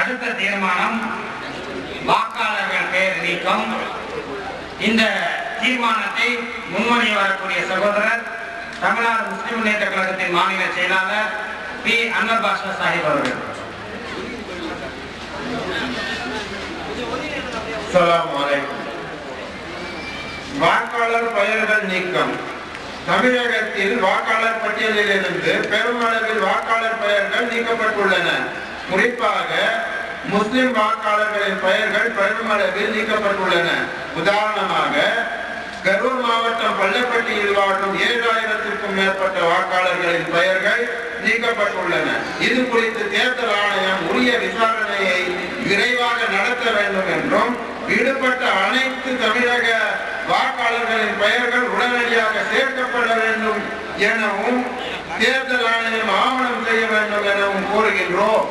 அடுத்த தீர்மானம் வாக்காளர்கள் பெயர் நீக்கம். இந்த தீர்மானத்தை முன்மொழி வரக்கூடிய சகோதரர் தமிழ்நாடு முஸ்லிம் முன்னேற்ற கழகத்தின் மாநில செயலாளர் பி அன்வர் பாஷா சாஹிப் அவர்கள். அஸ்ஸலாமு அலைக்கும். வாக்காளர் பெயர்கள் நீக்கம். தமிழகத்தில் வாக்காளர் பட்டியலில் இருந்து பெருமளவில் வாக்காளர் பெயர்கள் நீக்கப்பட்டுள்ளன. குறிப்பாக முஸ்லிம் வாக்காளர்களின் பெயர்கள் பெருமளவில் நீக்கப்பட்டுள்ளன. உதாரணமாக கரூர் மாவட்டம் பள்ளப்பட்டியில் வாழும் 7000க்கும் மேற்பட்ட வாக்காளர்களின் பெயர்கள் நீக்கப்பட்டுள்ளன. இது குறித்து தேர்தல் ஆணையம் உரிய விசாரணையை விரைவாக நடத்த வேண்டும் என்றும் விடுபட்ட அனைத்து தமிழக வாக்காளர்களின் பெயர்கள் உடனடியாக சேர்க்கப்பட வேண்டும் எனவும் தேர்தல் ஆணையம் ஆவணம் செய்ய வேண்டும் எனவும் கோருகின்றோம்.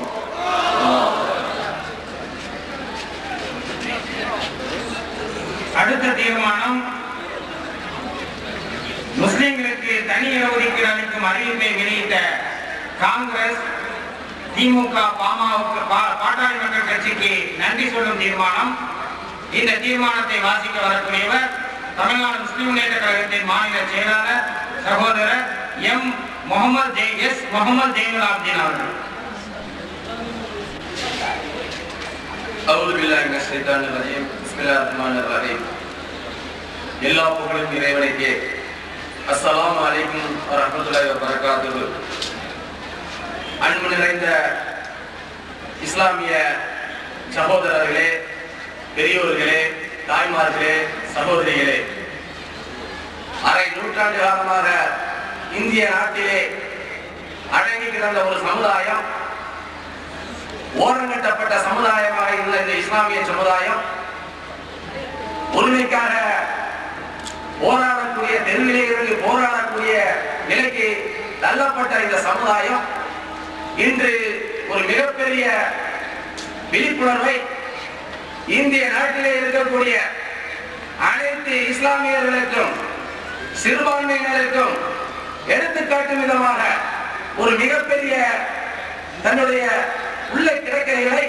அடுத்த தீர்மானம் முஸ்லிம்களுக்கு தனி இடஒதுக்கீடு அளிக்கும் அறிவிப்பை வெளியிட்ட காங்கிரஸ், திமுக, பாட்டாளி மக்கள் கட்சிக்கு நன்றி சொல்லும் தீர்மானம். இந்த தீர்மானத்தை வாசிக்க வரக்கூடியவர் தமிழ்நாடு முஸ்லிம் முன்னேற்ற கழகத்தின் மாநில செயலாளர் சகோதரர் எம் முகமது ஜெயினுல் ஆப்தீன் அவர்கள். எல்லா புகழும் இறைவனுக்கே. அஸ்ஸலாமு அலைக்கும் வரஹ்மத்துல்லாஹி வபரகாத்துஹு. அன்பு நிறைந்த இஸ்லாமிய சகோதரர்களே, பெரியோர்களே, தாய்மார்களே, சகோதரிகளே, அரை நூற்றாண்டு காலமாக இந்திய நாட்டிலே அடங்கி கிடந்த ஒரு சமுதாயம், ஓரங்கட்டப்பட்ட சமுதாயமாக இருந்த இந்த இஸ்லாமிய சமுதாயம் உரிமைக்காக போராடக்கூடிய, தெருவிலே இருந்து போராடக்கூடிய நிலைக்கு தள்ளப்பட்ட இந்த சமுதாயம் இன்று ஒரு மிகப்பெரிய விழிப்புணர்வை இந்திய நாட்டிலே இருக்கக்கூடிய அனைத்து இஸ்லாமியர்களுக்கும் சிறுபான்மையினருக்கும் எடுத்துக்காட்டும் விதமாக ஒரு மிகப்பெரிய தன்னுடைய உள்ள கிடக்கைகளை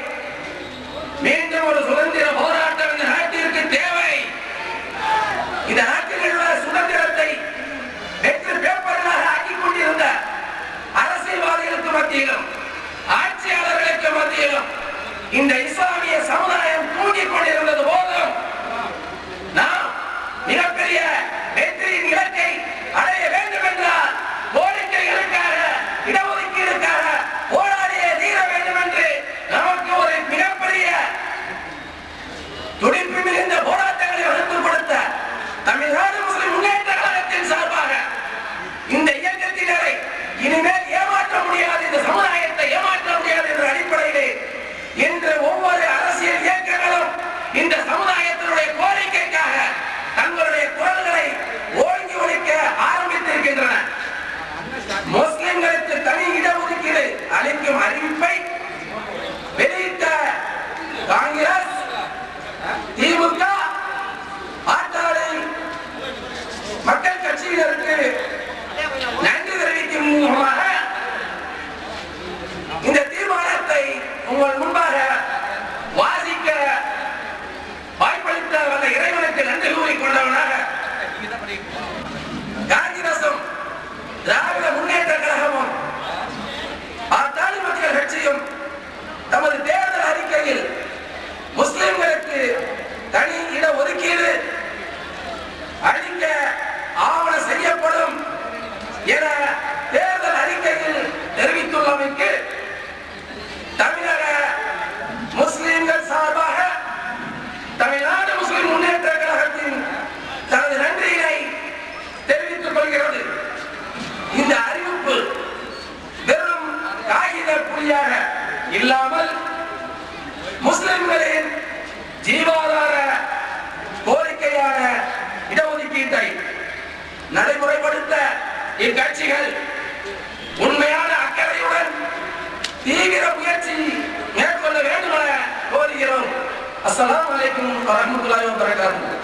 மீண்டும் ஒரு சுதந்திர போராட்டம் இந்த நாட்டிற்கு தேவை. இந்த நாட்டில் உள்ள சுதந்திரத்தை வெற்று பேப்பர்களாக ஆக்கிக் கொண்டிருந்த அரசியல்வாதிகளுக்கு மத்தியிலும் ஆட்சியாளர்களுக்கு மத்தியிலும் இந்த இஸ்லாமிய சமுதாயம் தூங்கிக் கொண்டிருந்தது போதும் நாம் மிகப்பெரிய வெற்றியின் இலக்கை அடைய வேண்டும் என்றால் கோரிக்கைகளுக்காக, இடஒதுக்கீடுக்காக போராடிய தீர வேண்டும் என்று நமக்கு ஒரு மிகப்பெரிய துடிப்பு மிகுந்த போராட்டங்களை வகுத்து கொடுத்த தமிழ்நாடு முஸ்லிம் முன்னேற்ற கழகத்தின் சார்பாக இந்த இயக்கத்தினரை இனிமேல் ஏமாற்ற முடியாது, இந்த சமுதாயத்தை ஏமாற்ற முடியாது என்ற அடிப்படையிலே இன்று ஒவ்வொரு அரசியல் இயக்கங்களும் இந்த சமுதாயத்தினுடைய கோரிக்கைக்காக தங்களுடைய குரல்களை ஓங்கி ஒலிக்க ஆரம்பித்திருக்கின்றன. முஸ்லிம்களுக்கு தனி இடஒதுக்கீடு அளிக்கும் அறிவிப்பை வெளியிட்ட காங்கிரஸ், திமுக, பாட்டாளி மக்கள் கட்சியினருக்கு நன்றி தெரிவிக்கும் மூலமாக இந்த தீர்மானத்தை உங்கள் முன்பாக வாசிக்க வாய்ப்பளித்த வந்த இறைவனுக்கு நன்றி கூறிக்கொண்டவனாக காங்கிரசும் திராவிட முன்னேற்ற கழகமும் பாட்டாளி மக்கள் கட்சியும் தமது தேர்தல் அறிக்கையில் முஸ்லிம்களுக்கு தனி இட ஒதுக்கீடு அளிக்க ஆவணம் செய்யப்படும் என தேர்தல் அறிக்கையில் தெரிவித்துள்ளமைக்கு தமிழக முஸ்லிம்கள் சார்பாக தமிழ்நாடு முஸ்லிம் முன்னேற்ற கழகத்தின் தனது நன்றியினை தெரிவித்துக் கொள்கிறது. இந்த அறிவிப்பு வெறும் காகித புள்ளியாக இல்லாமல் முஸ்லிம்களின் ஜீவாதார கோரிக்கையான இடஒதுக்கீட்டை நடைமுறைப்படுத்த இக்கட்சிகள் உண்மையான அக்கறையுடன் தீவிர முயற்சி மேற்கொள்ள வேண்டும் என கோருகிறோம். அஸ்ஸலாமு அலைக்கும் வரஹ்மத்துல்லாஹி வபரகாத்துஹு.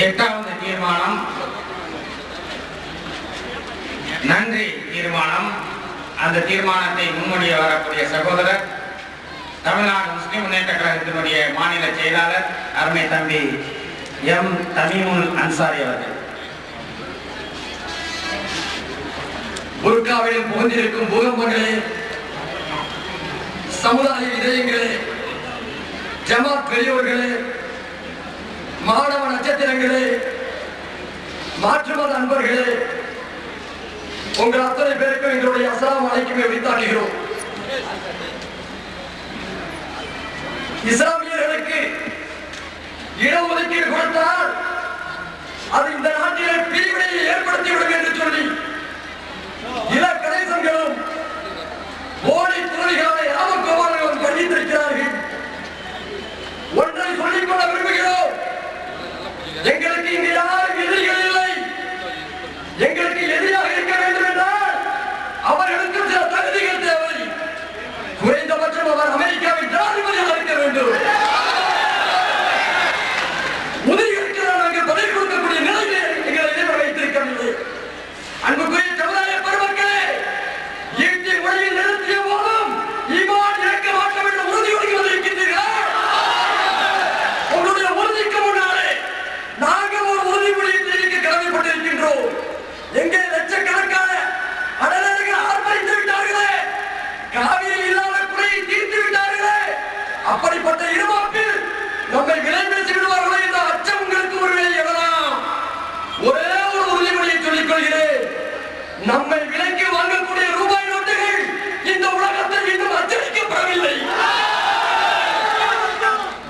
எட்டாவது தீர்மானம் நன்றி தீர்மானம். அந்த தீர்மானத்தை முன்மொழிய வரக்கூடிய சகோதரர் தமிழ்நாடு முஸ்லிம் முன்னேற்ற கழகத்தினுடைய மாநில செயலாளர் அருமை தம்பி எம் தமீமுல் அன்சாரி அவர்கள். புர்காவில் புகுந்திருக்கும் பூகம்பங்களே, சமுதாய இதயங்களே, ஜமாத் பெரியோர்களே, மாணவ நட்சத்திரங்களே, மாற்று மத அன்பர்களே, உங்கள் அத்தனை பேருக்கும் எங்களுடைய அஸ்ஸலாமு அலைக்குமை உரித்தாக்குகிறோம். இஸ்லாமியர்களுக்கு இடஒதுக்கீடு கொடுத்தால் அது இந்த நாட்டிலே பிரிவினையை ஏற்படுத்திவிடும் என்று சொல்லி இள கணேசன்களும் போலி துறவிகளை ராமகோபாலர்களும் கண்டித்திருக்கிறார்கள். ஒன்றை சொல்லிக் கொள்ள விரும்புகிறோம். எங்களுக்கு இங்கு யாரும் எதிரிகள் இல்லை. எங்களுக்கு எதிராக இருக்க வேண்டும் என்றால் அவர்களுக்கு சில தகுதிகள் தேவை. குறைந்தபட்சம் அவர் அமெரிக்காவின் ஜனாதிபதியாக இருக்க வேண்டும். உதவிகளுக்கு நாங்கள் பதில் கொடுக்கக்கூடிய நிலையை எங்களை எதிர்ப்பு வைத்திருக்கவில்லை. அன்புக்குரிய சமுதாய பெருமக்களே, ஈட்டி மொழியில் நிறுத்திய போதும் ஈமான் இறக்க மாட்டோம் என்று உறுதியோடு வந்திருக்கின்றீர்களா? உங்களுடைய உறுதிக்கு முன்னாலே நாங்கள் ஒரு உறுதிமொழியை தெரிவிக்க கடமைப்பட்டிருக்கின்றோம். எங்கே லட்சக்கணக்கான அடலர்கள் ஆர்ப்பரித்து விட்டார்களே, காவிரி இல்லாத குறையை தீர்த்து விட்டார்களே, அப்படிப்பட்ட இருமாப்பில் நம்மை விலை பேசி விடுவார்களோ என்ற அச்சம் உங்களுக்கு ஒருவேளை எழலாம். ஒரே ஒரு உறுதிமொழியை சொல்லிக் கொள்கிறேன். நம்மை விலைக்கு வாங்கக்கூடிய ரூபாய் நோட்டுகள் இந்த உலகத்தில் இன்னும் அச்சடிக்கப்படவில்லை.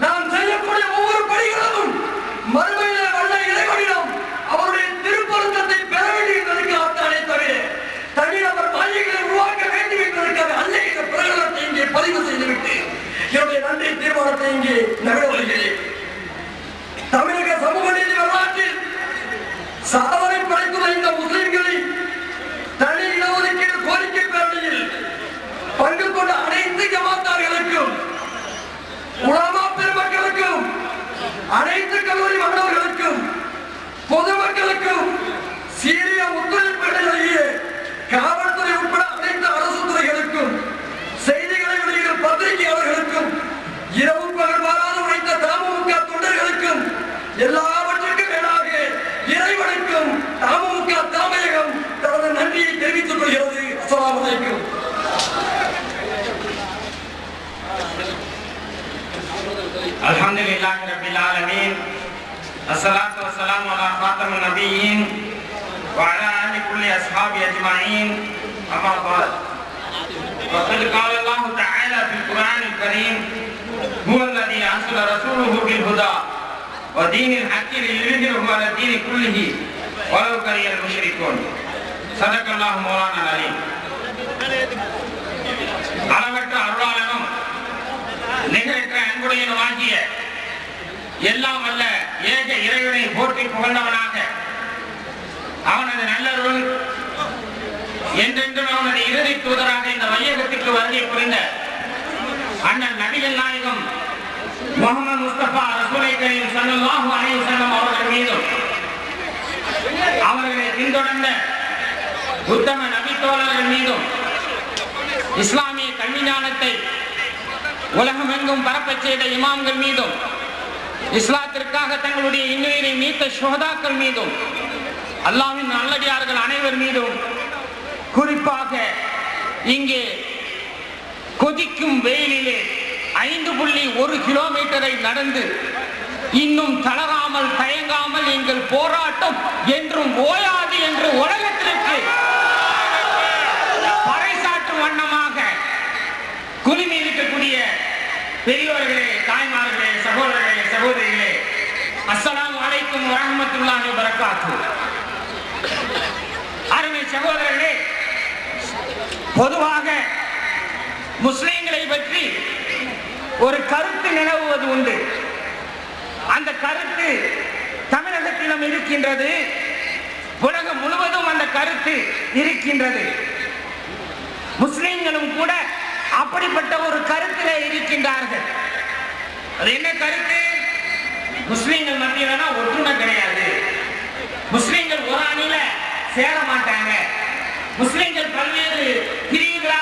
நாம் செய்யக்கூடிய ஒவ்வொரு படிகளும் மறுமையிலே வல்ல இறைவனிடம் அவருடைய திருப்பொருத்தத்தை பெற வேண்டும் என்பதற்காகத்தானே தவிர தனிநபர் மாளிகைகளை உருவாக்க வேண்டும் என்பதற்காக அல்ல என்ற பிரகடனத்தை இங்கே பதிவு செய்துவிட்டு என்னுடைய நன்றி தீர்மானத்தை இங்கே நகர வருகிறேன். தமிழக சமூக நீதி வரலாற்றில் சாதனை படைத்துள்ள இந்த முஸ்லிம்களை தனி இடஒதுக்கீடு கோரிக்கை பேரணியில் பங்கு கொண்ட அனைத்து ஜமாத்தார்களுக்கும், உலமா பெருமக்களுக்கும், அனைத்து கல்லூரி மாணவர்களுக்கும், பொதுமக்களுக்கும், சீரிய ஒத்துழைப்புகளை நல்கிய காவல்துறை உட்பட அனைத்து அரசு துறைகளுக்கும், செய்திகளை வெளியிடும் பத்திரிகையாளர்களுக்கும், இரவு பகல் வாராது உழைத்த தமுக தொண்டர்களுக்கும், எல்லாவற்றுக்கும் மேலாக இறைவனுக்கும் தமுக தலைமையகம் தனது நன்றியை தெரிவித்துக் கொள்கிறது. அஸ்ஸலாமு அலைக்கும். அல்ஹம்துலில்லாஹி ரப்பில் ஆலமீன். அஸ்ஸலாத்து வஸ்ஸலாமு அலா ஃபாத்திமுன் நபிய்யீன் வ அலா ஆலி குல்லி அஸ்ஹாபி அஜ்மஈன். அம்மா பாத். وقد قال الله تعالى في القرآن الكريم هو الذي أرسل رسوله بالهدى ودين الحق ليظهره على الدين كله ولو كره المشركون. صدق الله مولانا العليم. அளவற்ற அருளாளனும் நிகரற்ற அன்புடையனுமாகிய எல்லாம் வல்ல ஏக இறைவனை போற்றி புகழ்ந்தவனாக அவனது நல்லருள் என்றென்றும் அவனது இறுதி தூதராக இந்த வையகத்திற்கு வருகை புரிந்த அண்ணன் நபிகள் நாயகம் முஹம்மது முஸ்தபா ரசூலை கரீம் ஸல்லல்லாஹு அலைஹி வஸல்லம் அவர்கள் மீதும் அவர்களை பின்தொடர்ந்த உத்தம நபி தோழர்கள் மீதும் இஸ்லாமிய கல்வி ஞானத்தை உலகமெங்கும் பரப்பச் செய்த இமாம்கள் மீதும் இஸ்லாத்திற்காக தங்களுடைய இன்னுயிரை நீத்த ஷுஹதாக்கள் மீதும் அல்லாஹ்வின் நல்லடியார்கள் அனைவர் மீதும் குறிப்பாக இங்கே கொதிக்கும் வெயிலிலே 5.1 கிலோமீட்டரை நடந்து இன்னும் தளராமல் தயங்காமல் எங்கள் போராட்டம் என்றும் ஓயாது என்று உலகத்திற்கு பறைசாற்றும் வண்ணமாக குழுமி இருக்கக்கூடிய பெரியோர்களே, தாய்மார்களே, சகோதரர்களே, சகோதரிகளே, அஸ்ஸலாமு அலைக்கும் வரஹ்மத்துல்லாஹி வபரகாத்துஹு. அருமை சகோதரர்களே, பொதுவாக முஸ்லிம்களை பற்றி ஒரு கருத்து நிலவுவது உண்டு. அந்த கருத்து தமிழகத்திலும் இருக்கின்றது, உலகம் முழுவதும் அந்த கருத்து இருக்கின்றது. முஸ்லிம்களும் கூட அப்படிப்பட்ட ஒரு கருத்திலே இருக்கின்றார்கள். அது என்ன கருத்து? முஸ்லிம்கள் மத்தியில ஒற்றுமை கிடையாது, முஸ்லிம்கள் ஒரு அணியில சேர மாட்டாங்க, முஸ்லிம்கள் பல்வேறு பிரிவுகளாக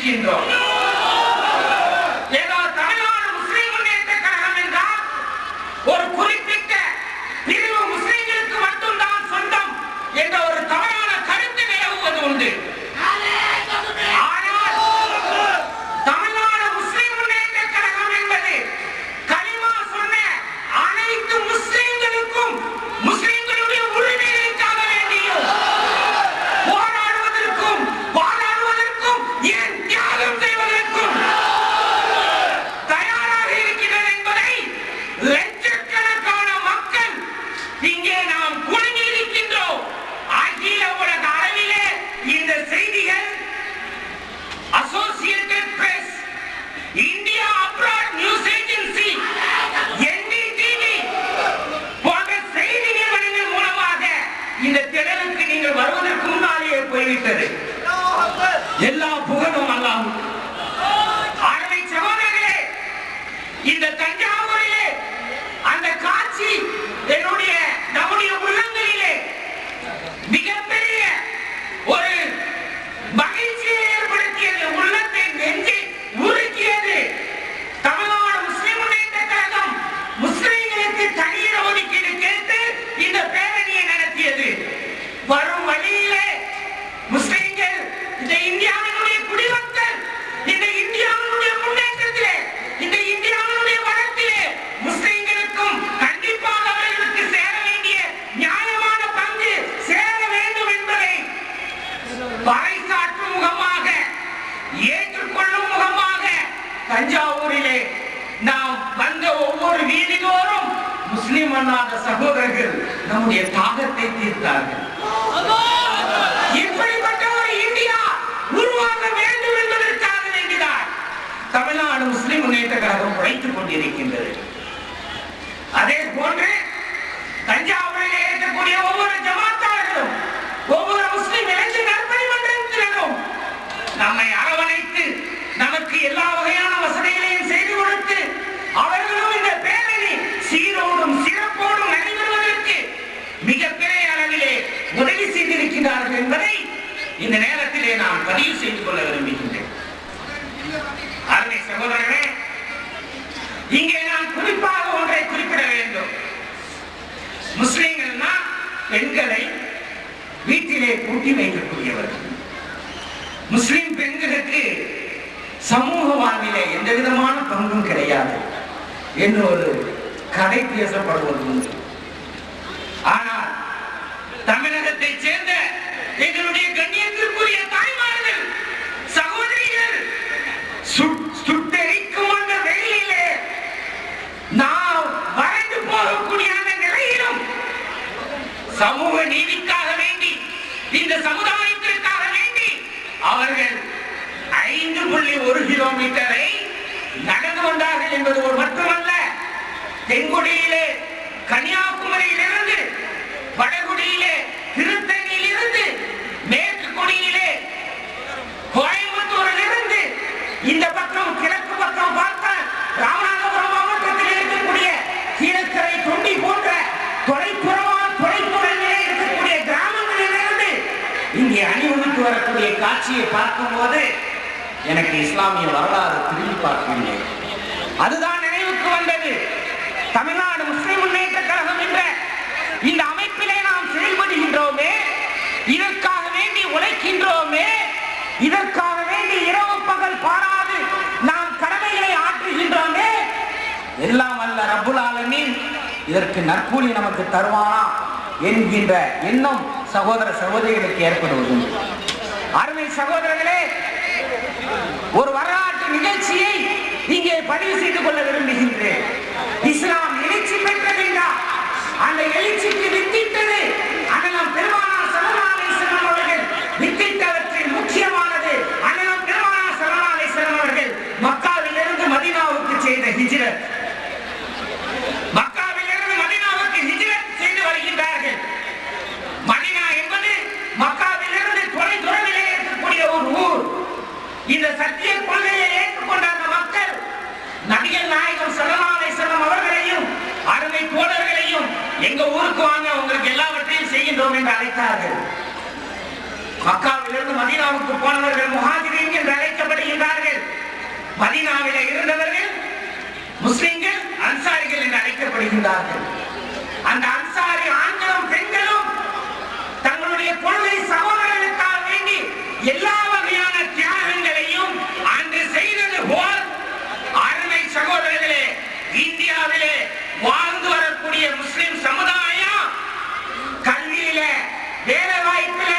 இருக்கின்றோம். ஏதோ தமிழ்நாடு முஸ்லிம் முன்னேற்ற கழகம் என்றால் ஒரு குறிப்பிட்ட பிரிவு முஸ்லிம்களுக்கு மட்டும்தான் சொந்தம் என்ற ஒரு தவறான கருத்து நிலவுவது உண்டு. ஆனால் தமிழ்நாடு முஸ்லிம் முன்னேற்ற கழகம் என்பது கலிமா சொன்ன அனைத்து முஸ்லிம்களுக்கும் முஸ்லிம்களுடைய உரிமைகளுக்காக வேண்டியும் போராடுவதற்கும் வாதாடுவதற்கும் ஏன் தியாகம் செய்வதற்கும் தயாராக இருக்கிறது என்பதை லட்சக்கணக்கான மக்கள் இங்கே நாம் குழுமி இருக்கின்றோம். அகில உலக அளவிலே இந்த செய்திகள் associated press, India abroad news agency, NDTV போன்ற செய்தி நிறுவனங்கள் மூலமாக இந்த திடலுக்கு நீங்கள் வருவதற்கு முன்னாலேயே போய்விட்டது. எல்லா புகழும் அல்லாஹ்வுக்கு. அருமை சகோதரர்களே, இந்த தஞ்சாவூரிலே அந்த காட்சி நம்முடைய உள்ளங்களிலே மிகப்பெரிய ஒரு மகிழ்ச்சியை ஏற்படுத்தியது, உள்ளத்தை நெஞ்சை உருக்கியது. தமிழ்நாடு முஸ்லிம் முன்னேற்ற கழகம் முஸ்லிம்களுக்கு தனியார் ஒதுக்கீடு கேட்டு இந்த பேரணியை நடத்தியது. வரும் வழியிலே முஸ்லிம்கள், இந்த இந்தியாவினுடைய குடிமக்கள், இந்த இந்தியாவினுடைய முன்னேற்றத்திலே, இந்த இந்தியாவினுடைய வளத்திலே முஸ்லிம்களுக்கும் கண்டிப்பாக அவர்களுக்கு சேர வேண்டிய நியாயமான பங்கு சேர வேண்டும் என்பதை பறைசாற்றும் முகமாக, ஏற்றுக்கொள்ளும் முகமாக தஞ்சாவூரிலே நாம் வந்த ஒவ்வொரு வீதிதோறும் முஸ்லிம் அல்லாத சகோதரர்கள் நம்முடைய தாகத்தை தீர்த்தார்கள். இப்படிப்பட்ட ஒரு இந்தியா உருவாக வேண்டும் என்பதற்காக வேண்டிதான் தமிழ்நாடு முஸ்லிம் முன்னேற்ற கழகம் உழைத்துக் கொண்டிருக்கின்றது. அதே போன்று தஞ்சாவூரில் இருக்கக்கூடிய ஒவ்வொரு ஜமாத்தார்களும், ஒவ்வொரு முஸ்லிம் இளைஞர் நற்பணி மன்றத்தினரும் நம்மை அரவணைத்து நமக்கு எல்லா வகையான வசதிகளையும் செய்து கொடுத்து அவர்களும் இந்த பேரணி சீரோடும் சிறப்போடும் நடைபெறுவதற்கு மிகப்பெரிய அளவிலே உதவி செய்திருக்கிறார்கள் என்பதை இந்த நேரத்திலே நான் பதிவு செய்து கொள்ள விரும்புகின்றேன். அருமை சகோதரர்களே, இங்கே நான் குறிப்பாக ஒன்றை குறிப்பிட வேண்டும். முஸ்லிம்கள்னா பெண்களை வீட்டிலே பூட்டி வைக்கக்கூடியவர்கள். முஸ்லிம் பெண்களுக்கு சமூக வாழ்விலே எந்த விதமான பங்கும் கிடையாது என்று ஒரு கதை பேசப்படுவது உண்டு. ஆனால் தமிழகத்தை சேர்ந்த எங்களுடைய கண்ணியத்திற்குரிய தாய்மார்கள், சகோதரிகள் சுட்டெரிக்கும் அந்த வெயிலிலே நாம் வறண்டு போகக்கூடிய அந்த நிலையிலும் சமூக நீதிக்காக வேண்டி, இந்த சமுதாயத்திற்காக வேண்டி அவர்கள் 5.1 கிலோமீட்டரை நடந்து கொண்டார்கள் என்பது ஒரு மட்டுமல்ல. தென்குடியிலே கன்னியாகுமரியிலிருந்து, வடகுடியிலே திருத்தணியிலிருந்து, மேற்கு குடியிலே கோயம்புத்தூரிலிருந்து, இந்த பக்கம் கிழக்கு பக்கம் பார்த்தால் ராமநாதபுரம் மாவட்டத்தில் இருக்கக்கூடிய கீழக்கரை, தொண்டி போன்ற தொலைப்புறங்களிலே இருக்கக்கூடிய கிராமங்களிலிருந்து இங்கே அணிவகுத்து வரக்கூடிய காட்சியை பார்க்கும் போது எனக்கு இஸ்லாமிய வரலாறு திரும்பி பார்க்கவில்லை. அதுதான் நினைவுக்கு வந்தது. தமிழ்நாடு முஸ்லிம் முன்னேற்ற கழகம் என்ற இந்த அமைப்பிலே நாம் செயல்படுகின்றோமே, இதற்காக வேண்டி உழைக்கின்றோமே, இதற்காக வேண்டி இரவு பகல் பாராது நாம் கடமைகளை ஆற்றுகின்றோமே, எல்லாம் அல்ல ரப்புல் ஆலமீன் இதற்கு நற்கூலி நமக்கு தருவானா என்கின்ற எண்ணம் சகோதர சகோதரிகளுக்கு ஏற்படுவது. அருமை சகோதரர்களே, ஒரு வரலாற்று நிகழ்ச்சியை இங்கே பதிவு செய்து கொள்ள விரும்புகின்றேன். இஸ்லாம் எழுச்சி பெற்றதென்றா அந்த எழுச்சிக்கு வித்திட்டது அண்ணலம் பெருமானார் ஸல்லல்லாஹு அலைஹி வஸல்லம் அவர்கள் வித்திட்டவற்றில் முக்கியமானது அண்ணலம் பெருமானார் ஸல்லல்லாஹு அலைஹி வஸல்லம் அவர்கள் மக்காவிலிருந்து மதீனாவுக்கு செய்த ஹிஜ்ரத். மக்காவிலிருந்து மதீனாவுக்கு ஹிஜ்ரத் செய்து வருகின்றார்கள். மதீனா என்பது மக்காவிலிருந்து தொலைதூரத்திலே இருக்கக்கூடிய ஒரு ஊர். இந்த சத்திய கொள்கையை ஏற்றுக்கொண்ட அந்த மக்கள் நபிகள் நாயகம் ஸல்லல்லாஹு அலைஹி வஸல்லம் அவர்களையும் அருமை தோழர்களையும் எங்க ஊருக்கு வாங்க, உங்களுக்கு எல்லாவற்றையும் செய்கின்றோம் என்று அழைத்தார்கள். மக்காவிலிருந்து மதீனா மதீனாவுக்கு போனவர்கள் முஹாஜிரீன் என்று அழைக்கப்படுகின்றார்கள். மதீனாவிலே இருந்தவர்கள் முஸ்லிம்கள் அன்சாரிகள் என்று அழைக்கப்படுகின்றார்கள். அந்த அன்சாரி ஆண்களும் பெண்களும் தங்களுடைய கொள்கை சகோதரர்களுக்காக வேண்டி எல்லா வகையான தியாகங்களையும் அன்று செய்தது போல் அருமை சகோதரர்களே, இந்தியாவிலே வாழ்ந்து வரக்கூடிய முஸ்லிம் சமுதாயம் கல்வியில, வேலை வாய்ப்பில,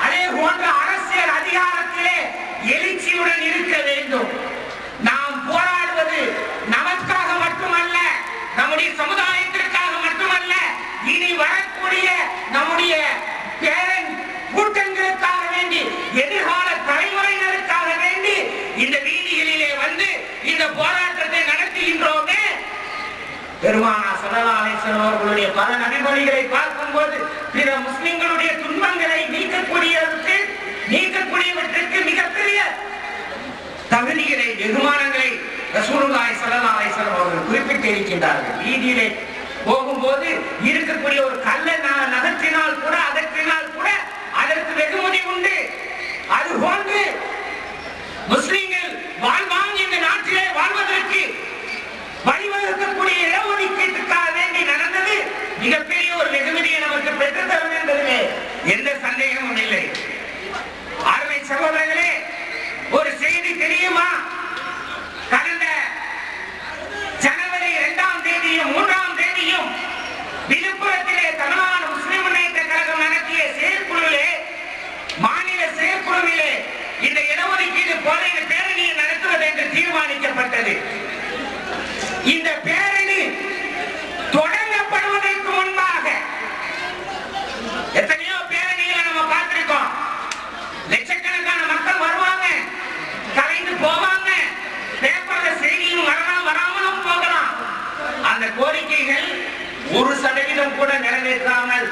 அதே போன்ற அரசியல் அதிகாரத்திலே எழுச்சியுடன் இருக்க வேண்டும். நாம் போராடுவது நமக்காக மட்டுமல்ல, நம்முடைய சமுதாயத்திற்காக மட்டுமல்ல, இனி வரக்கூடிய நம்முடைய பேரன் கூட்டங்களுக்காக வேண்டி, எதிர்கால தலைமுறையினருக்காக வேண்டி இந்த வீதிகளிலே வந்து இந்த போராட்டத்தை நடத்துகின்றோமே. பெருமானார் ஸல்லல்லாஹு அலைஹி வஸல்லம் அவர்களுடைய பல நபிமொழிகளை பார்க்கும்போது பிற முஸ்லிம்களுடைய துன்பங்களை நீக்கக்கூடியவற்றுக்கு மிகப்பெரிய தகுதிகளை, வெகுமானங்களை ரசூலுல்லாஹி ஸல்லல்லாஹு அலைஹி வஸல்லம் அவர்கள் குறிப்பிட்டு இருக்கின்றார்கள். வீதியிலே போகும்போது இருக்கக்கூடிய ஒரு கல்லை நகர்த்தினால் கூட, அதற்கினால் கூட அதற்கு வெகுமதி உண்டு. அதுபோன்று முஸ்லிம்கள் வாழ்வாங்க இந்த நாட்டிலே வாழ்வதற்கு வழிவகுக்கக்கூடிய இடஒதுக்கீட்டுக்காக வேண்டி நடந்தது மிகப்பெரிய ஒரு வெகுமதியை நமக்கு பெற்றுத்தரும் என்பதிலே எந்த சந்தேகமும் இல்லை. அருமை சகோதரர்களே, ஒரு செய்தி தெரியுமா? கடந்த ஜனவரி 2ஆம் தேதியும் 3ஆம் தேதியும் விழுப்புரத்திலே தமிழ்நாடு முஸ்லிம் முன்னேற்ற கழகம் நடத்திய செயற்குழுவிலே, மாநில செயற்குழுவிலே இந்த இடஒதுக்கீடு போல பேரணியை நடத்துவது என்று தீர்மானிக்கப்பட்டது. இந்த பேரணி தொடங்கப்படுவதற்கு முன்பாக எத்தனையோ பேரணிகளை நம்ம பார்த்திருக்கோம். லட்சக்கணக்கான மக்கள் வருவாங்க, கலைந்து போவாங்க, பேப்பர்ல செய்தியும் வரலாம், வராமலும் போகலாம். அந்த கோரிக்கைகள் 1% கூட நிறைவேற்றாமல்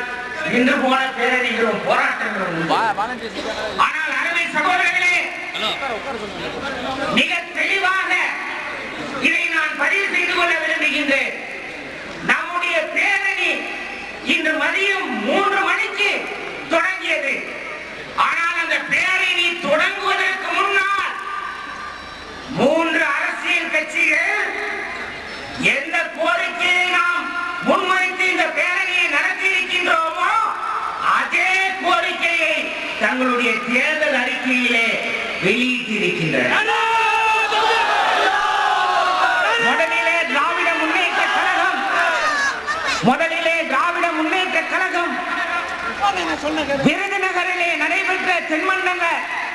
இன்று போன பேரணிகளும் போராட்டங்களும். ஆனால் அருமை சகோதரர்களே, மிக தெளிவாக இதை நான் பதிவு செய்து கொள்ள விரும்புகின்றேன். நம்முடைய பேரணி இன்று மதியம் 3 மணிக்கு தொடங்கியது. ஆனால் அந்த பேரணி தொடங்குவதற்கு முன்னால் 3 அரசியல் கட்சிகள் எந்த கோரிக்கையை நாம் முன்வைத்து இந்த பேரணியை நடத்தி இருக்கின்றோமோ அதே கோரிக்கையை தங்களுடைய தேர்தல் அறிக்கையிலே வெளியிட்டிருக்கின்றனர். முதலிலே திராவிட முன்னேற்ற கழகம் விருதுநகரிலே நடைபெற்ற தென்மண்டல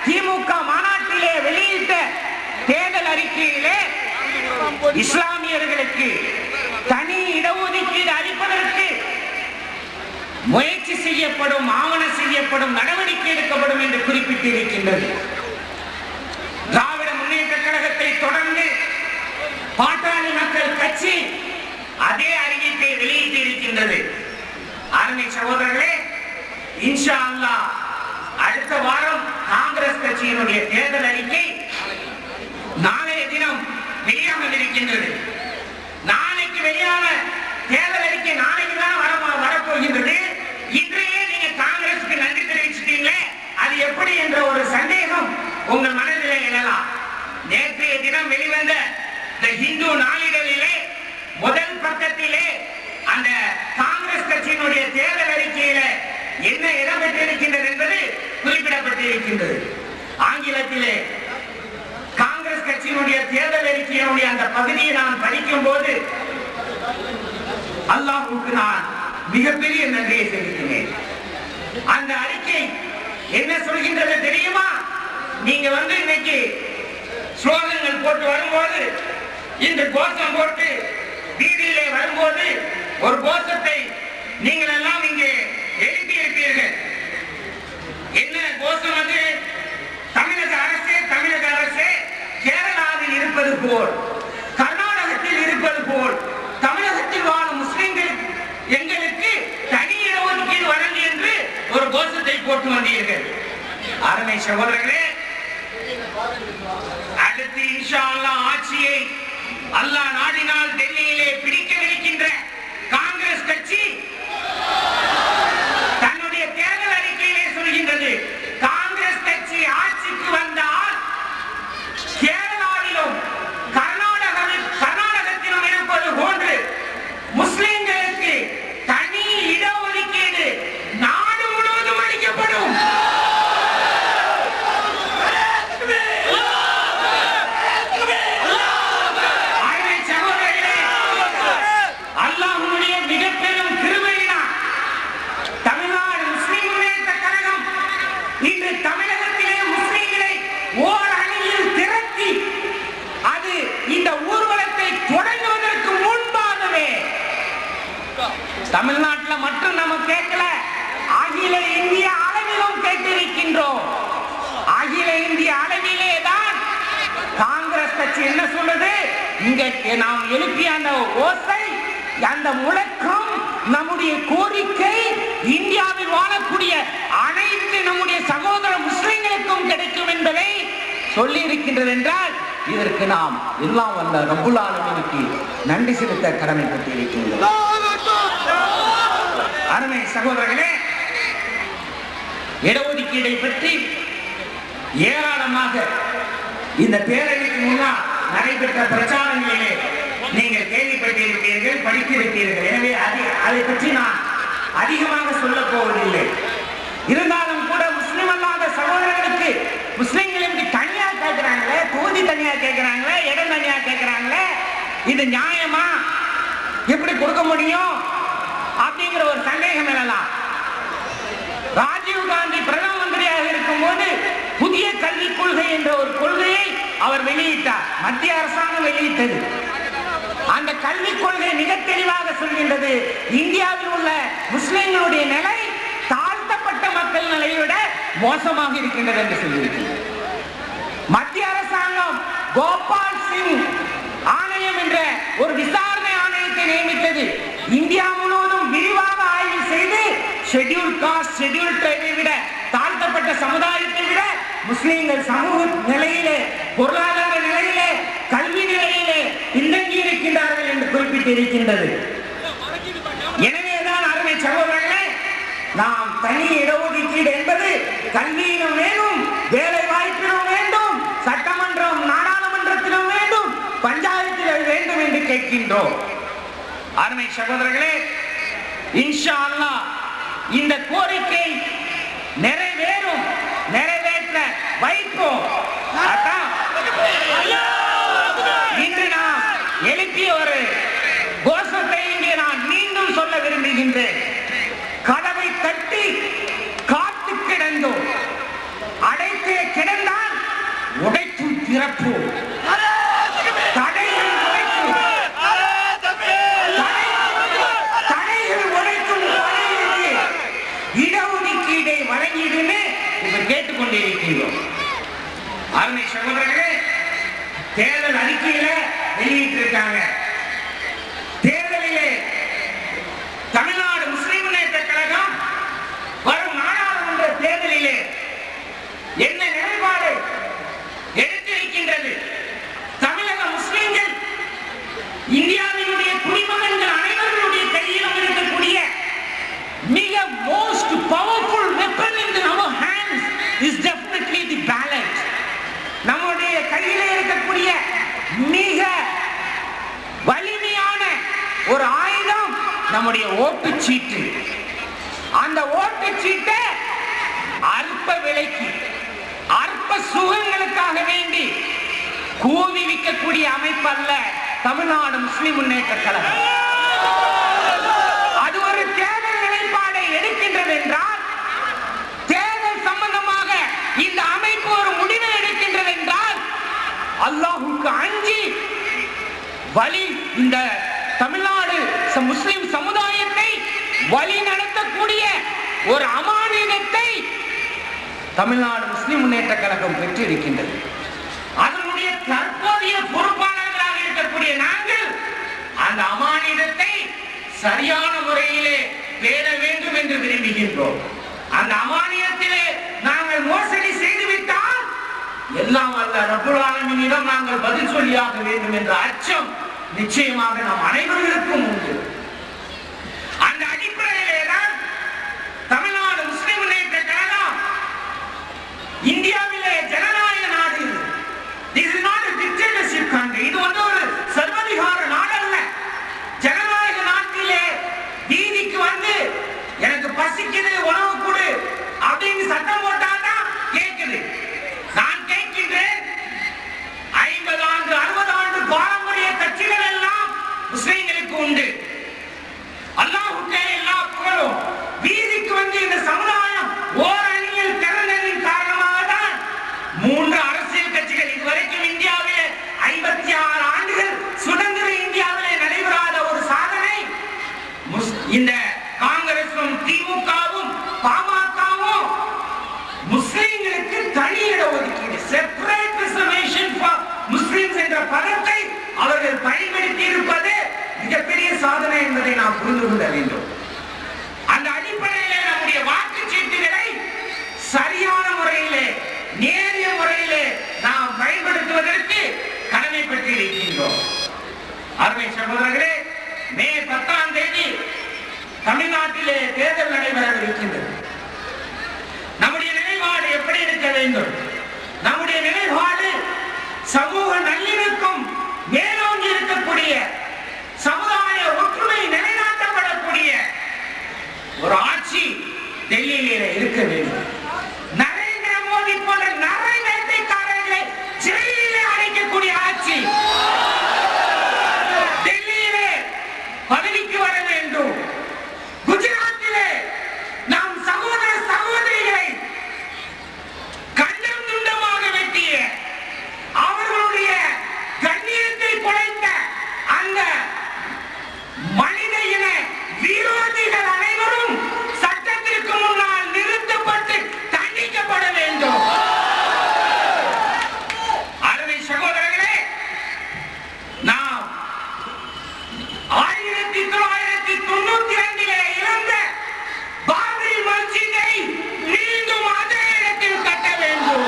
திமுக மாநாட்டிலே வெளியிட்ட தேர்தல் அறிக்கையிலே இஸ்லாமியர்களுக்கு தனி இடஒதுக்கீடு அளிப்பதற்கு முயற்சி செய்யப்படும், ஆவணம் செய்யப்படும், நடவடிக்கை எடுக்கப்படும் என்று குறிப்பிட்டிருக்கின்றது. திராவிட முன்னேற்ற கழகத்தை தொடர்ந்து பாட்டாளி மக்கள் கட்சி அதே அறிவிப்பை வெளியிட்டு இருக்கின்றது. அருமை சகோதரர்களே, இன்ஷா அல்லாஹ் அடுத்த வாரம் காங்கிரஸ் கட்சியினுடைய தேர்தல் அறிக்கை நாளைய தினம் வெளியாக இருக்கின்றது. நாளைக்கு வெளியான தேர்தல் அறிக்கை நாளைக்கு தான் வரப்போகின்றது. இன்றையே நீங்க காங்கிரசுக்கு நன்றி தெரிவிச்சிட்டீங்களே, அது எப்படி என்ற ஒரு சந்தேகம் உங்கள் மனதிலே எழலாம். நேற்றைய தினம் வெளிவந்த ஹிந்து நாளிதழிலே முதல் பக்கத்திலே அந்த காங்கிரஸ் கட்சியினுடைய தேர்தல் அறிக்கையில என்ன இடம்பெற்றிருக்கின்றது என்பது குறிப்பிடப்பட்டிருக்கின்றது. ஆங்கிலத்திலே காங்கிரஸ் கட்சியினுடைய தேர்தல் அறிக்கையினுடைய அந்த பகுதியை நான் படிக்கும் போது அல்லாஹ்வுக்கு நான் மிகப்பெரிய நன்றியை செலுத்தினேன். அந்த அறிக்கை என்ன சொல்கின்றது தெரியுமா? நீங்க இன்னைக்கு ஸ்லோகங்கள் போட்டு வரும்போது, இந்த கோஷம் போட்டு வீதியிலே வரும்போது ஒரு கோஷத்தை நீங்கள் எல்லாம் இங்கே எழுப்பி இருப்பீர்கள். என்ன கோஷம் அது? தமிழக அரசே கேரளாவில் இருப்பது போல், கர்நாடகத்தில் இருப்பது போல் தமிழகத்தில் வாழும் முஸ்லிம்கள் எங்களுக்கு தனி இடஒதுக்கீடு வழங்கு என்று ஒரு கோஷத்தை போட்டு வந்தீர்கள். அருமை சகோதரர்களே, அடுத்து இன்ஷா அல்லாஹ் ஆட்சியை அல்லாஹ் நாடினால் டெல்லியிலே பிடிக்கவிருக்கின்ற காங்கிரஸ் கட்சி தன்னுடைய தேர்தல் அறிக்கையிலே சொல்கின்றது, காங்கிரஸ் கட்சி இன்று தமிழகத்திலே முஸ்லிம்களை ஓர் அணியில் திரட்டி அது இந்த ஊர்வலத்தை தொடங்குவதற்கு முன்பாகவே தமிழ்நாட்டில் மட்டும் நம்ம கேட்கல, அகில இந்திய அளவிலும் கேட்டிருக்கின்றோம். அகில இந்திய அளவிலே தான் காங்கிரஸ் கட்சி என்ன சொல்லுது, இங்க நாம் எழுப்பிய அந்த ஓசை, அந்த முழக்கம், நம்முடைய கோரிக்கை இந்தியாவில் வாழக்கூடிய அனைத்து நம்முடைய சகோதர முஸ்லிம்களுக்கும் கிடைக்கும் என்பதை சொல்லி இருக்கின்றது என்றால் இதற்கு நாம் எல்லாம் வல்ல ரப்புல் ஆலமீனுக்கு நன்றி செலுத்த கடமைப்பட்டிருக்கின்றோம். அருமை சகோதரர்களே, இடஒதுக்கீடை பற்றி ஏராளமாக இந்த பேரவைக்கு முன்னால் நடைபெற்ற பிரச்சாரங்களிலே நீங்கள் கேள்விப்பட்டிருப்பீர்கள், படித்திருப்பீர்கள். எனவே அதை பற்றி நான் அதிகமாக சொல்ல போவதில்லை. இருந்தாலும் கூட முஸ்லிம் அல்லாத சகோதரர்களுக்கு முஸ்லிம்களுக்கு தனியா கேட்கிறாங்களே, தொகுதி தனியா கேட்கிறாங்களே, இடம் தனியா கேட்கிறாங்களே, இது நியாயமா? எப்படி கொடுக்க முடியும் அப்படிங்கிற ஒரு சந்தேகம் எழலாம். ராஜீவ் காந்தி பிரதம மந்திரியாக இருக்கும் போது புதிய கல்விக் கொள்கை என்ற ஒரு கொள்கையை அவர் வெளியிட்டார். மத்திய அரசாங்கம் வெளியிட்டது. அந்த கல்விக் கொள்கை மிக தெளிவாக சொல்கின்றது, இந்தியாவில் உள்ள முஸ்லிம்களுடைய நிலை தாழ்த்தப்பட்ட மக்கள் நிலையை விட மோசமாக இருக்கின்றது என்று சொல்லியிருக்கிறது. மத்திய அரசாங்கம் கோபால் சிங் ஆணையம் என்ற ஒரு விசாரணை ஆணையத்தை நியமித்தது. இந்தியா முழுவதும் விரிவாக ஆய்வு செய்து ஷெட்யூல் காஸ்ட், ஷெட்யூல் ட்ரைபை விட தாழ்த்தப்பட்ட சமுதாயத்தை விட முஸ்லிம்கள் சமூக நிலையிலே, பொருளாதார நிலையிலே, கல்வி நிலையிலே பின்தங்கி இருக்கின்றார்கள் என்று குறிப்பிட்டிருக்கின்றது. எனவேதான் அருமை சகோதரர்களே, நாம் தனி இடஒதுக்கீடு என்பது கல்வியிலும் வேணும், வேலை வாய்ப்பிலும் வேண்டும், சட்டமன்றம் நாடாளுமன்றத்திலும் வேண்டும், பஞ்சாயத்திலும் வேண்டும் என்று கேட்கின்றோம். அருமை சகோதரர்களே, இன்ஷா அல்லாஹ் இந்த கோரிக்கை நிறைவேறும், நிறைவேற்ற வைப்போம். இன்று நாம் எழுப்பிய ஒரு கோஷத்தை இங்கே நான் மீண்டும் சொல்ல விரும்புகின்றேன். கதவை தட்டி காத்து கிடந்தோம், அடைத்து கிடந்தால் உடைத்து திறப்போம். தடைகள் உடைக்கும், தடைகள் உடைக்கும் இடஒதுக்கீடை வழங்கிடுமே இப்ப கேட்டுக்கொண்டிருக்கிறோம். அருமை சகோதரர்களே, தேர்தல் அறிக்கையில வெளியிட்டிருக்காங்க. தேர்தலிலே தமிழ்நாடு முஸ்லிம் முன்னேற்ற கழகம் வரும் நாடாளுமன்ற தேர்தலிலே என்ன நிலைப்பாடு எடுத்திருக்கின்றது? தமிழக முஸ்லிம்கள் இந்தியாவினுடைய குடிமகன்கள் அனைவருடைய கையிலும் இருக்கக்கூடிய மிக most powerful weapon in our hands is definitely the ballot. நம்முடைய கையிலே இருக்கக்கூடிய மிக வலிமையான ஒரு ஆயுதம் நம்முடைய ஓட்டுச்சீட்டு. அந்த ஓட்டுச்சீட்டை அற்ப விலைக்கு, அற்ப சுகங்களுக்காக வேண்டி கூவி விற்கக்கூடிய அமைப்பு அல்ல தமிழ்நாடு முஸ்லிம் முன்னேற்ற கழகம். அது ஒரு தேர்தல் நிலைப்பாடை எடுக்கின்றது என்றால், தேர்தல் சம்பந்தமாக இந்த அமைப்பு ஒரு முடிவை எடுக்கின்றது என்றால், அல்லாஹ்வுக்கு அஞ்சி வழி இந்த தமிழ்நாடு முஸ்லிம் சமுதாயத்தை வழி நடத்தக்கூடிய ஒரு அமானிதத்தை தமிழ்நாடு முஸ்லிம் முன்னேற்ற கழகம் பெற்றிருக்கின்றது. அதனுடைய தற்போதைய பொறுப்பாளர்களாக இருக்கக்கூடிய நாங்கள் அந்த அமானிதத்தை சரியான முறையிலே பேண வேண்டும் என்று விரும்புகின்றோம். அந்த அமானியத்திலே நாங்கள் மோசடி செய்துவிட்டால் எல்லாம் அல்ல ரப்புல் ஆலமீனிடம் நாங்கள் பதில் சொல்லியாக வேண்டும் என்ற அச்சம் நிச்சயமாக நாம் அனைவருக்கும் உண்டு. அந்த அடிப்படையிலே தான் தமிழ்நாடு முஸ்லிம் முன்னேற்ற கழகம் இந்தியாவிலே ஜனநாயக நாடு. This is not a dictatorship country. இது வந்து ஒரு சர்வாதிகார நாடு அல்ல. ஜனநாயக நாட்டிலே வீதிக்கு வந்து எனக்கு பசிக்குது, உணவு கொடு அப்படின்னு சட்டம் போட்டாதான் கேட்குது. நான் கேட்கின்றேன், 50 ஆண்டு 60 ஆண்டு பாரம்பரிய கட்சிகள் எல்லாம் முஸ்லிம்களுக்கு உண்டு. அல்லாஹ்வுக்கே எல்லா புகழும். வீதிக்கு வந்து இந்த சமுதாயம் ஓர் அணியில் திரண்டதின் புரிந்து கொள்ள வேண்டும். அந்த அடிப்படையிலே நம்முடைய வாக்குச்சீட்டுகளை சரியான முறையிலே நேரிய முறையிலே நாம் பயன்படுத்துவதற்கு கடமைப்பட்டு இருக்கின்றோம். அருமை சகோதரர்களே, மே 10ஆம் தேதி தமிழ்நாட்டிலே தேர்தல் நடைபெறவிருக்கின்றது. நம்முடைய நிலைப்பாடு எப்படி இருக்க வேண்டும்? நம்முடைய நிலைப்பாடு சமூக நல்லிணக்கம் மேலோங்கி இருக்கக்கூடிய, சமுதாய ஒற்றுமை நிலைநாட்டப்படக்கூடிய ஒரு ஆட்சி டெல்லியிலே இருக்க வேண்டும். நரேந்திர மோடி போன்ற நரை வேட்டைக்காரர்களை ஜெயிலிலே அடைக்கக்கூடிய ஆட்சி டெல்லியிலே பதவிக்கு வர வேண்டும். குஜராத்திலே நாம் சகோதர சகோதரிகளை கண்டம் துண்டமாக வெட்டிய, அவர்களுடைய கண்ணியத்தை குலைத்த அந்த மனித இன விரோதிகள் அனைவரும் சட்டத்திற்கு முன்னால் நிறுத்தப்பட்டு தண்டிக்கப்பட வேண்டும். அருமை சகோதரர்களே, நாம் 1992 இழந்த பாபரி மஸ்ஜிதை மீண்டும் அதே இடத்தில் கட்ட வேண்டும்.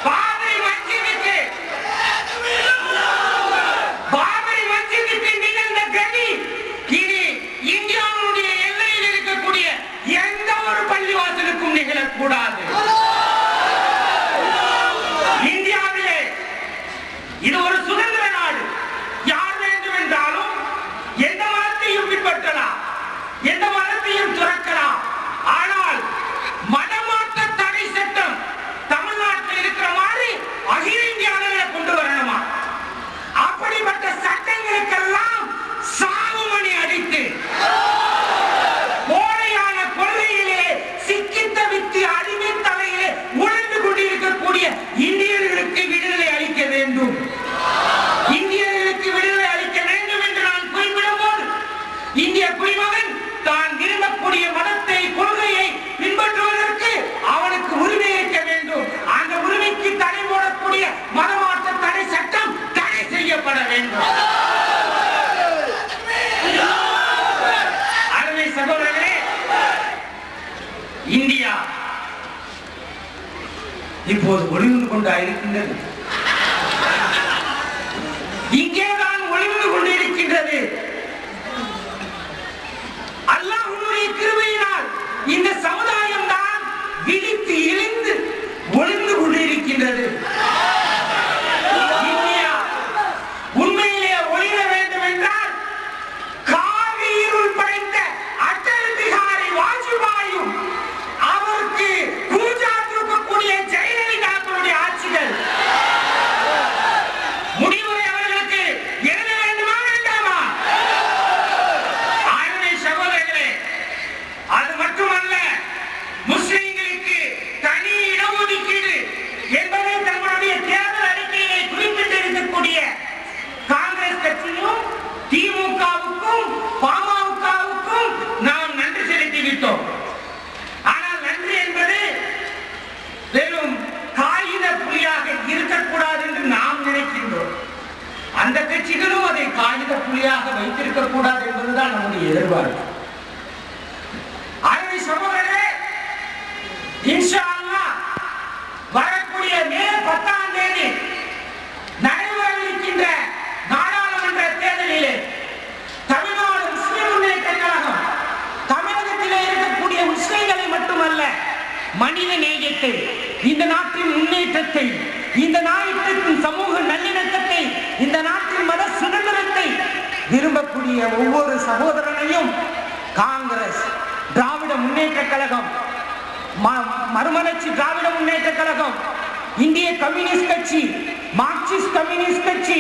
பாபரி மஸ்ஜிதுக்கு நிகழ்ந்த கதி இனி இந்தியாவுடைய எல்லையில் இருக்கக்கூடிய எந்த ஒரு பள்ளிவாசலுக்கும் நிகழக்கூடாது. இந்தியாவிலே இது ஒரு சுதந்திர நாடு. யார் வேண்டும் என்றாலும் எந்த மதத்தையும் பின்பற்றலாம், எந்த மதத்தையும் துறக்கலாம். ஆனால் மதமாற்ற தடை சட்டம் தமிழ்நாட்டில் இருக்கிற மாதிரி அகில இந்திய அளவில் கொண்டு வரணுமா? அப்படிப்பட்ட சட்டங்களுக்கெல்லாம் சாவுமணி அடித்து கோடையான கொள்கையிலே சிக்கி தவித்து அடிமை தலையிலே உழந்து கொண்டிருக்கக்கூடிய இந்தியர்களுக்கு விடுதலை அளிக்க வேண்டும். இந்தியர்களுக்கு விடுதலை அளிக்க வேண்டும் என்று நான் குறிப்பிடும் போது, இந்திய குடிமகன் தான் விரும்பக்கூடிய மதத்தை, கொள்கையை பின்பற்றுவதற்கு அவனுக்கு உரிமை இருக்க வேண்டும். அந்த உரிமைக்கு தடை போடக்கூடிய மதமாற்ற தடை சட்டம் தடை செய்யப்பட வேண்டும். அருமை சகோதரர்களே, இந்தியா இப்போது ஒளிந்து கொண்டிருக்கின்றது. இங்கேதான் ஒளிந்து கொண்டிருக்கின்றது. அல்லாஹ்வுடைய கிருபையினால் இந்த சமுதாயம் தான் விழித்து எழுந்து ஒளிந்து கொண்டிருக்கின்றது. இந்தியா உண்மையிலே ஒளிர வேண்டும் என்றால் காவி இருள் படைத்த அடல் பிஹாரி வாஜ்பாயும் அவருக்கு பூஜா தூக்கக்கூடிய ஜெயலலிதாவுடைய ஆட்சிகள் முடிவுரை அவர்களுக்கு எழுத வேண்டுமா வேண்டாமா? அருமை சகோதரர்களே, அது மட்டுமல்ல, முஸ்லிம்களுக்கு தனி இடஒதுக்கீடு என்பதை தங்களுடைய தேர்தல் அறிக்கையை குறிப்பிட்டிருக்கக்கூடிய காங்கிரஸ் கட்சியும் திமுகவுக்கும் பாமகவுக்கும் நாம் நன்றி செலுத்திவிட்டோம். ஆனால் நன்றி என்பது வெறும் காகித புலியாக இருக்கக்கூடாது என்று நாம் நினைக்கின்றோம். அந்த கட்சிகளும் அதை காகித புலியாக வைத்திருக்க கூடாது என்பதுதான் நம்முடைய எதிர்பார்ப்பு. அருமை சகோதரரே, இன்ஷா அல்லாஹ் வரக்கூடிய மே 10ஆம் தேதி நடைபெறவிருக்கின்ற நாடாளுமன்ற தேர்தலிலே தமிழ்நாடு முஸ்லிம் முன்னேற்ற கழகம் தமிழகத்திலே இருக்கக்கூடிய முஸ்லிம்களை மட்டுமல்ல, மனித நேயத்தை, இந்த நாட்டின் முன்னேற்றத்தை, இந்த நாட்டின் சமூக நல்லிணக்கத்தை, இந்த நாட்டின் மத சுதந்திரத்தை விரும்பக்கூடிய ஒவ்வொரு சகோதரனையும் காங்கிரஸ், திராவிட முன்னேற்ற கழகம், மறுமலர்ச்சி திராவிட முன்னேற்ற கழகம், இந்திய கம்யூனிஸ்ட் கட்சி, மார்க்சிஸ்ட் கம்யூனிஸ்ட் கட்சி,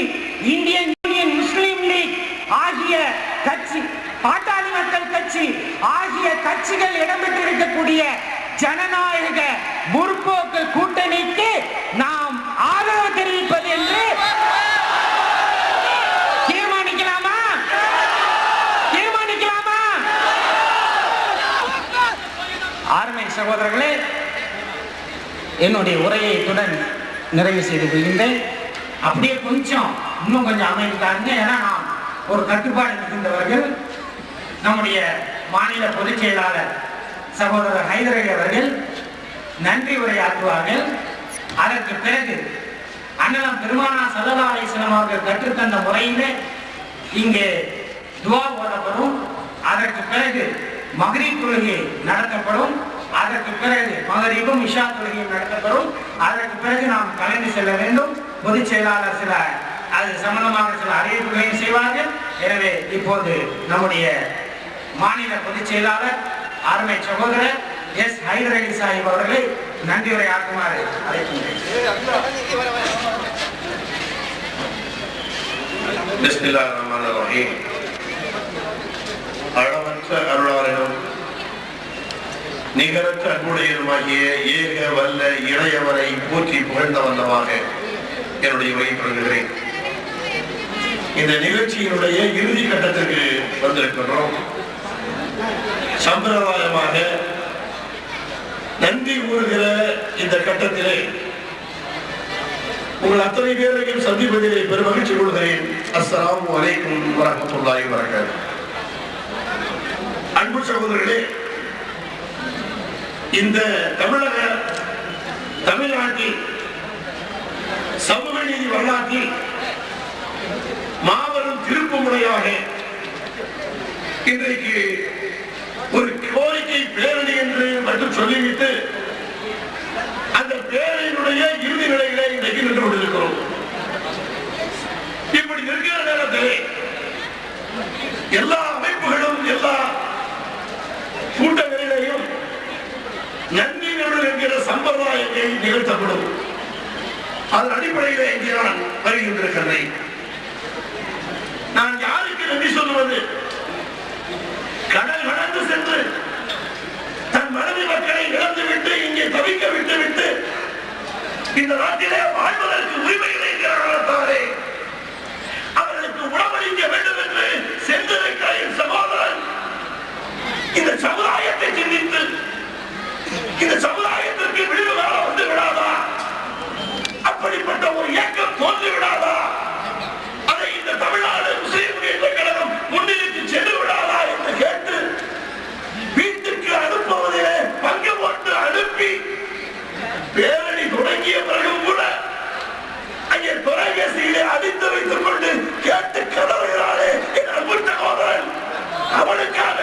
இந்தியன் யூனியன் முஸ்லிம் லீக் ஆகிய கட்சி, பாட்டாளி மக்கள் கட்சி ஆகிய கட்சிகள் இடம்பெற்றிருக்கக்கூடிய ஜனநாயக முற்போக்கு கூட்டணிக்கு நாம் ஆதரவு தெரிவிப்பது என்று தீர்மானிக்கலாமா? ஆர்மை சகோதரர்களே, என்னுடைய உரையை இத்துடன் நிறைவு செய்து கொள்கின்றேன். அப்படியே இன்னும் கொஞ்சம் அமைதிக்காருங்க. ஏன்னா நான் ஒரு கட்டுப்பாடு இருக்கின்றவர்கள் நம்முடைய மாநில பொதுச் செயலாளர் சகோதரர் ஹைதர் அலி அவர்கள் நன்றி உரையாற்றுவார்கள். அதற்கு பிறகு அண்ணலம் பெருமானார் ஸல்லல்லாஹு அலைஹி வஸல்லம் அவர்கள் கற்றுத்தந்த முறையிலே இங்கே துஆ ஓதப்படும். அதற்கு பிறகு மக்ரிப் தொழுகை நடத்தப்படும். அதற்கு பிறகு மகரிபும் இஷா தொழுகையும் நடத்தப்படும். அதற்கு பிறகு நாம் கலந்து செல்ல வேண்டும். பொதுச் செயலாளர் சில அது சம்பந்தமாக சில அறிவிப்புகளையும் செய்வார்கள். எனவே இப்போது நம்முடைய மாநில பொதுச் செயலாளர் அருமை சகோதரர் எஸ் ஹைதர் அலி சாஹிப் அவர்களை நன்றி உரையாற்றுமாறு அழைக்கின்றேன். பிஸ்மில்லாஹிர் ரஹ்மானிர் ரஹீம். அளவற்ற அருளாளனும் நிகரற்ற அன்புடையதுமாகிய ஏக வல்ல இறையவரை போற்றி புகழ்ந்த வண்ணமாக என்னுடைய உரையை தொடங்குகிறேன். இந்த நிகழ்ச்சியினுடைய இறுதி கட்டத்திற்கு வந்திருக்கின்றோம். சம்பிரதாயமாக நன்றி கூறுகிற இந்த கட்டத்திலே உங்கள் அத்தனை பேரையும் சந்திப்பதிலே பெரும் மகிழ்ச்சி கொள்கிறேன். அஸ்ஸலாமு அலைக்கும் வரஹ்மத்துல்லாஹி வபரகாத்துஹு. அன்பு சகோதரர்களே, இந்த தமிழ்நாட்டில் சமூக நீதி வரலாற்றில் மாபெரும் திருப்பு முறையாக இன்றைக்கு ஒரு கோரிக்கை பேரணி என்று மட்டும் சொல்லிவிட்டு அந்த பேரணியினுடைய இறுதி நிலையிலே இன்றைக்கு நின்று கொண்டிருக்கிறோம். இப்படி இருக்கிற நேரத்தில் எல்லா அமைப்புகளும் எல்லா கூட்டங்களிலேயும் நன்றி நடுவர் என்கிற சம்பிரதாயத்தை நிகழ்த்தப்படும். அதன் அடிப்படையில் இங்கே நான் வருகின்றிருக்கிறேன். நான் யாருக்கு நன்றி சொல்லுவது? கடல் கடந்து சென்று தன் மனைவி மக்களை இழந்துவிட்டு இங்கே தவிக்க விட்டுவிட்டு இந்த நாட்டிலே வாழ்வதற்கு உரிமைகளை இருக்கிறார்களே அவர்களுக்கு உணவளிக்க வேண்டும் என்று சென்றிருக்கிற என் சகோதரன் இந்த சமுதாயத்தை சிந்தித்து இந்த சமுதாயத்திற்கு விடுவு காலம் வந்து விடாதா? அப்படிப்பட்ட ஒரு இயக்கம் தோன்றி விடாதா? அதை இந்த தமிழ்நாடு முஸ்லிம் முன்னேற்ற கழகம் முன்னிறுத்தி சென்று விடாதா என்று கேட்டு வீட்டுக்கு அனுப்புவதிலே பங்கு போட்டு அனுப்பி பேரணி தொடங்கிய பிறகும் கூட அங்கே தொலைபேசியிலே அடித்து வைத்துக் கொண்டு கேட்டு கதறுகிறாரே என் அன்பு சகோதரன், அவனுக்காக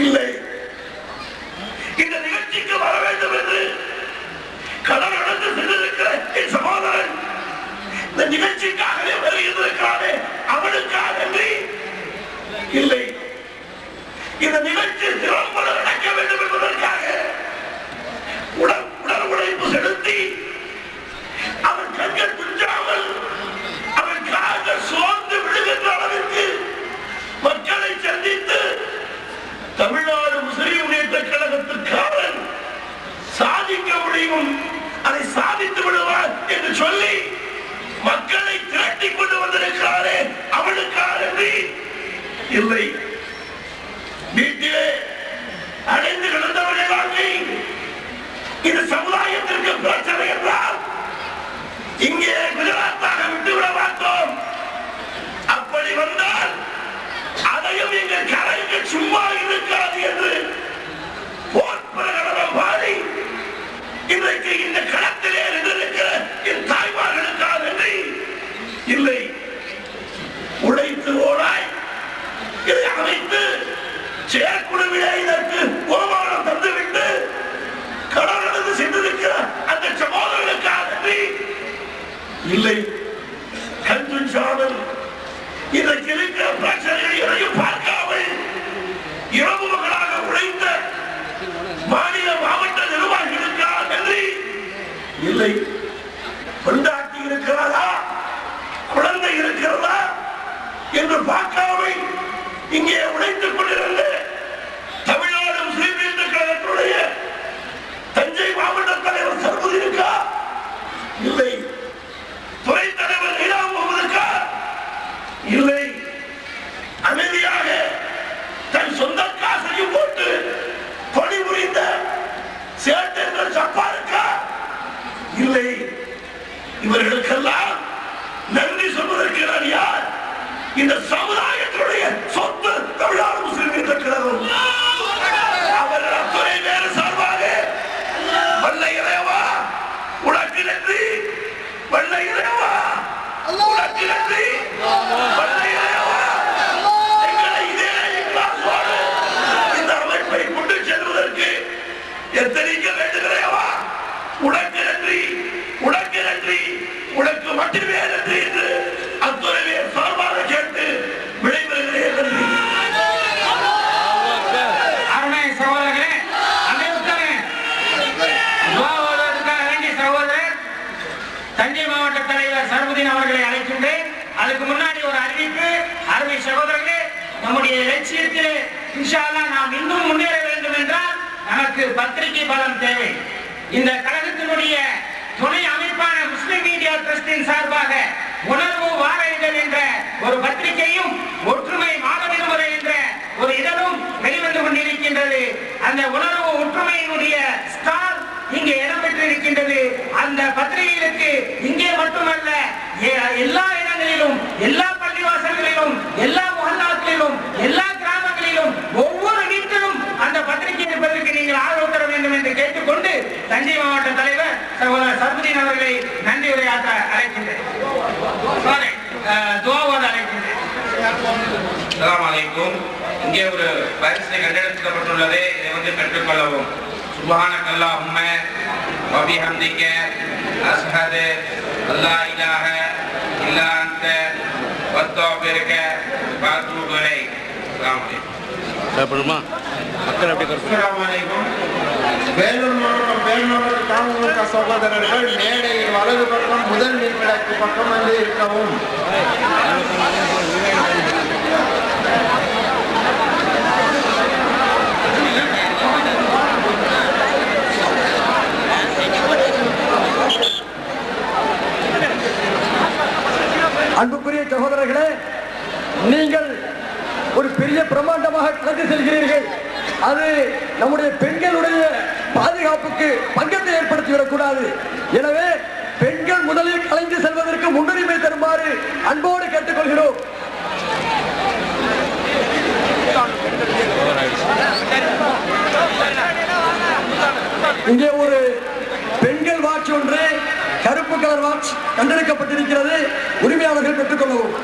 இல்லை இந்த நிகழ்ச்சிக்கு வர வேண்டும் என்று கடல் நடந்து சென்றிருக்கிற என் சகோதரன் இந்த நிகழ்ச்சிக்காகவே வருகிறானே அவனுக்காக இல்லை இந்த நிகழ்ச்சி திறம்பட நடக்க வேண்டும் என்பதற்காக உடல் உழைப்பு செலுத்தி அவன் கண்கள் துஞ்சாமல் அவன் கால்கள் சோர்ந்து விடுகின்ற அளவிற்கு மக்களை சந்தித்து தமிழ்நாடு முஸ்லிம் முன்னேற்ற கழகத்திற்காரன் சாதிக்க முடியும், அதை சாதித்து விடுவார் என்று சொல்லி மக்களை திரட்டி கொண்டு வந்திருக்கிறாரே அவனுக்காக இல்லை. வீட்டிலே அடைந்து கிடந்தவர்களாக இந்த சமுதாயத்திற்கு பிரச்சனை என்றால் இங்கே குஜராத்தாக விட்டுவிட மாட்டோம். அப்படி வந்தால் அதையும் எங்கள் கரைகள் சும்மா இருக்காது என்று போர் பிரகடனம் பாடி இன்றைக்கு இந்த களத்திலே இருந்திருக்கிற என் தாய்மார்களுக்காக இல்லை உழைத்து ஓடாய் இதை அமைத்து செயற்குழுவிலே இதற்கு வருமானம் தந்துவிட்டு கடல் நடந்து சென்றிருக்கிற அந்த சகோதரர்களுக்காக இல்லை. கண்துஞ்சாமல் இன்றைக்கு இருக்கிற பிரச்சனைகளை எதையும் பார்க்காமல் இரவு மகளாக உழைத்த மாநில மாவட்ட நிர்வாகிகளுக்காக நன்றி இல்லை. கொண்டாட்டி இருக்கிறதா, குழந்தை இருக்கிறதா என்று பார்க்காமல் இங்கே உழைத்துக் கொண்டிருந்த தமிழ்நாடு முஸ்லிம் முன்னேற்ற கழகத்துடைய தஞ்சை மாவட்ட தலைவர் சர்வதி இருக்கா இல்லை. துறை தலைவர் லீலா முகமது இருக்கா இல்லை. அமைதியாக தன் சொந்த காசையும் போட்டு பணிபுரிந்த சேட்டர்கள் சப்பா இருக்கா இல்லை. இவர்களுக்கெல்லாம் நன்றி சொல்வதற்கு நான் யார் இந்த சமுதாயத்தினுடைய சொத்து தமிழ்நாடு முஸ்லிம் என்ற கழகம். அவர்கள் அத்துறை பேர் சார்பாக வல்ல இறைவா உனக்கு நன்றி, வல்ல இறைவா உனக்கு நன்றி, வல்ல இறைவா எங்களை இதே இக்லாஸோடு இந்த அமைப்பை கொண்டு செல்வதற்கு எத்தனைக்க வேண்டுகிறேவா. உனக்கு நன்றி, உனக்கு நன்றி, உனக்கு மட்டுமே நன்றி என்று அத்துறை பேர் சார்பாக கேட்டு விடைபெறுகிறேன். நன்றி. அருமை சகோதரர்களே, சகோதரர் தஞ்சை மாவட்ட தலைவர் சர்வுதீன் அவர்களை அழைக்கின்றேன். அதுக்கு முன்னாடி ஒரு அறிவிப்பு. அருமை சகோதரர்களே, நம்முடைய லட்சியத்திலே இன்ஷா அல்லாஹ் நாம் இன்னும் முன்னேற வேண்டும் என்றால் நமக்கு பத்திரிகை பலம் தேவை. இந்த கழகத்தினுடைய துணை அமைப்பான முஸ்லிம் மீடியா ட்ரஸ்டின் சார்பாக உணர்வு வார இதழ் என்ற ஒரு பத்திரிகையும் ஒற்றுமை மாத விடுமுறை என்ற ஒரு இதழும் வெளிவந்து கொண்டிருக்கின்றது. அந்த உணர்வு ஒற்றுமையினுடைய ஸ்டார் இங்கே இடம்பெற்றிருக்கின்றது. அந்த பத்திரிகைகளுக்கு இங்கே மட்டுமல்ல, எல்லா இடங்களிலும், எல்லா பள்ளிவாசல்களிலும், எல்லா முகல்லாக்களிலும், எல்லா கிராமங்களிலும், ஒவ்வொரு வீட்டிலும் அந்த பத்திரிகை இருப்பதற்கு நீங்கள் ஆதரவு தர வேண்டும் என்று கேட்டுக்கொண்டு தஞ்சை மாவட்ட தலைவர் சகோதரர் சர்வுதீன் அவர்களை நன்றி உரையாற்ற அழைக்கின்றேன். துஆவோடு அழைக்கின்றேன். அஸ்ஸலாமு அலைக்கும். இங்கே ஒரு பரிசை கண்டெடுக்கப்பட்டுள்ளது. இதை வந்து பெற்றுக்கொள்ளவும். சுப்ஹானக அல்லாஹும்ம வ பிஹம்திக அஷ்ஹது அல்லா இலாஹ இல்லா அன்த வஸ்தக்ஃபிருக வ அத்தூபு இலைக். அஸ்ஸலாமு அலைக்கும். வேலூர் மாவட்டம் வேலூர் தாமுக சகோதரர்கள் மேடையில் வலது பக்கம் முதல் மின்விளக்கு பக்கம் வந்து இருக்கவும். அன்புக்குரிய சகோதரர்களே, நீங்கள் ஒரு பெரிய பிரமாண்டமாக கலந்து செல்கிறீர்கள். அது நம்முடைய பெண்களுடைய பாதுகாப்புக்கு பங்கத்தை ஏற்படுத்திவிடக் கூடாது. எனவே பெண்கள் முதலில் கலைந்து செல்வதற்கு முன்னுரிமை தருமாறு அன்போடு கேட்டுக்கொள்கிறோம். இங்கே ஒரு பெண்கள் வாட்ச் ஒன்று, கருப்பு கலர் வாட்ச் கண்டெடுக்கப்பட்டிருக்கிறது. உரிமையாளர்கள் பெற்றுக்கொள்ளவும்.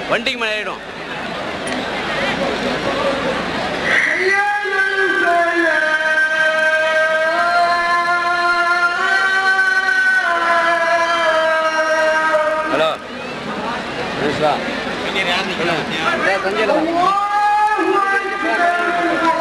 வண்டிக்கு மேலே ஏறிடும். ஹலோ தஞ்சையில்